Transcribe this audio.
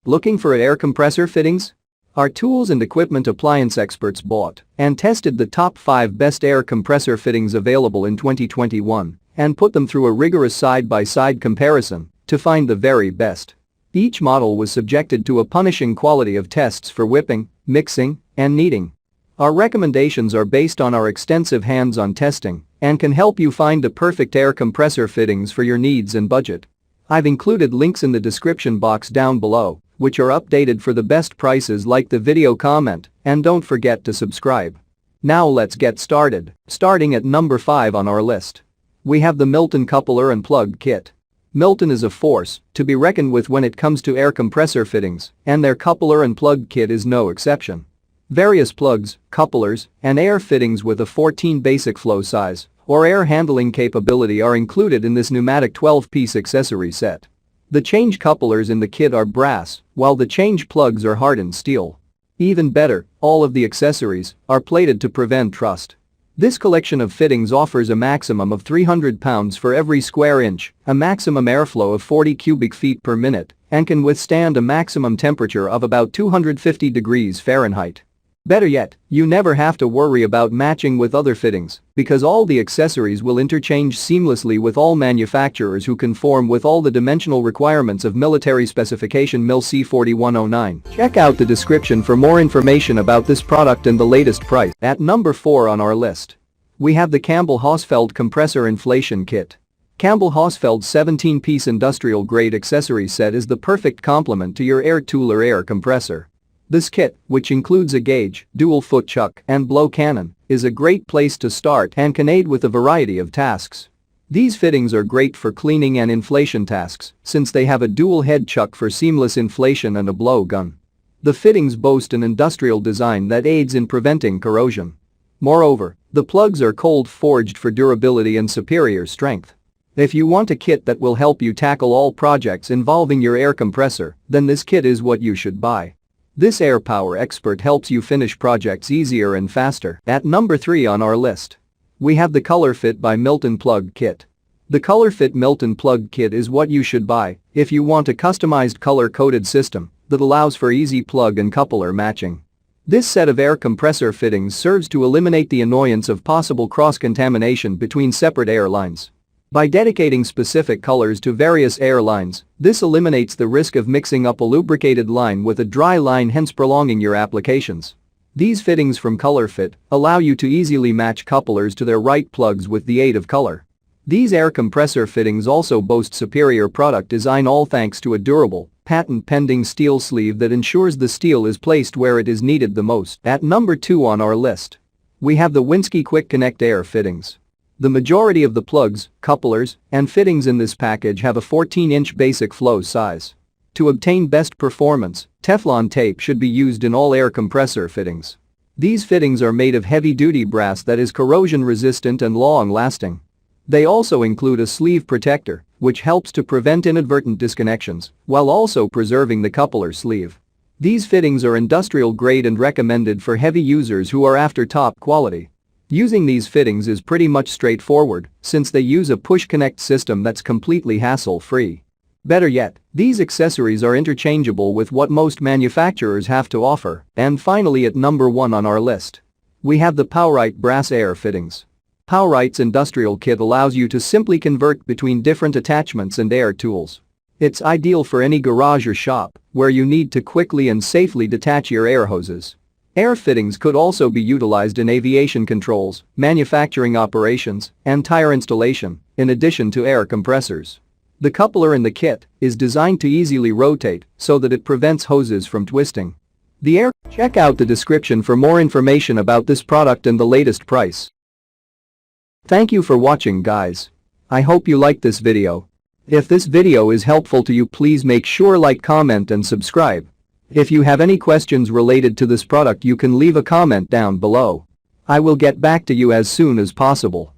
Looking for air compressor fittings? Our tools and equipment appliance experts bought and tested the top 5 best air compressor fittings available in 2021 and put them through a rigorous side-by-side comparison to find the very best. Each model was subjected to a punishing quality of tests for whipping, mixing, and kneading. Our recommendations are based on our extensive hands-on testing and can help you find the perfect air compressor fittings for your needs and budget. I've included links in the description box down below, which are updated for the best prices. Like the video, comment, and don't forget to subscribe. Now let's get started. Starting at number 5 on our list, we have the Milton Coupler and Plug Kit. Milton is a force to be reckoned with when it comes to air compressor fittings, and their coupler and plug kit is no exception. Various plugs, couplers, and air fittings with a 14 basic flow size or air handling capability are included in this pneumatic 12-piece accessory set. The change couplers in the kit are brass, while the change plugs are hardened steel. Even better, all of the accessories are plated to prevent rust. This collection of fittings offers a maximum of 300 pounds for every square inch, a maximum airflow of 40 cubic feet per minute, and can withstand a maximum temperature of about 250 degrees Fahrenheit. Better yet, you never have to worry about matching with other fittings because all the accessories will interchange seamlessly with all manufacturers who conform with all the dimensional requirements of military specification MIL C4109. Check out the description for more information about this product and the latest price. At number 4 on our list, we have the Campbell-Hausfeld Compressor Inflation Kit. Campbell-Hausfeld's 17-piece industrial-grade accessory set is the perfect complement to your air tool or air compressor. This kit, which includes a gauge, dual-foot chuck, and blow cannon, is a great place to start and can aid with a variety of tasks. These fittings are great for cleaning and inflation tasks since they have a dual-head chuck for seamless inflation and a blow gun. The fittings boast an industrial design that aids in preventing corrosion. Moreover, the plugs are cold-forged for durability and superior strength. If you want a kit that will help you tackle all projects involving your air compressor, then this kit is what you should buy. This air power expert helps you finish projects easier and faster. At number 3 on our list, we have the ColorFit by Milton Plug Kit. The ColorFit Milton Plug Kit is what you should buy if you want a customized color-coded system that allows for easy plug and coupler matching. This set of air compressor fittings serves to eliminate the annoyance of possible cross-contamination between separate air lines. By dedicating specific colors to various air lines, this eliminates the risk of mixing up a lubricated line with a dry line, hence prolonging your applications. These fittings from ColorFit allow you to easily match couplers to their right plugs with the aid of color. These air compressor fittings also boast superior product design, all thanks to a durable, patent-pending steel sleeve that ensures the steel is placed where it is needed the most. At number 2 on our list, we have the WYNNsky Quick Connect Air Fittings. The majority of the plugs, couplers, and fittings in this package have a 14-inch basic flow size. To obtain best performance, Teflon tape should be used in all air compressor fittings. These fittings are made of heavy-duty brass that is corrosion-resistant and long-lasting. They also include a sleeve protector, which helps to prevent inadvertent disconnections while also preserving the coupler sleeve. These fittings are industrial-grade and recommended for heavy users who are after top quality. Using these fittings is pretty much straightforward since they use a push-connect system that's completely hassle-free. Better yet, these accessories are interchangeable with what most manufacturers have to offer. And finally, at number 1 on our list, we have the PowRyte Brass Air Fittings. PowRyte's industrial kit allows you to simply convert between different attachments and air tools. It's ideal for any garage or shop where you need to quickly and safely detach your air hoses. Air fittings could also be utilized in aviation controls, manufacturing operations, and tire installation, in addition to air compressors. The coupler in the kit is designed to easily rotate so that it prevents hoses from twisting. Check out the description for more information about this product and the latest price. Thank you for watching, guys. I hope you liked this video. If this video is helpful to you, please make sure like, comment, and subscribe. If you have any questions related to this product, you can leave a comment down below. I will get back to you as soon as possible.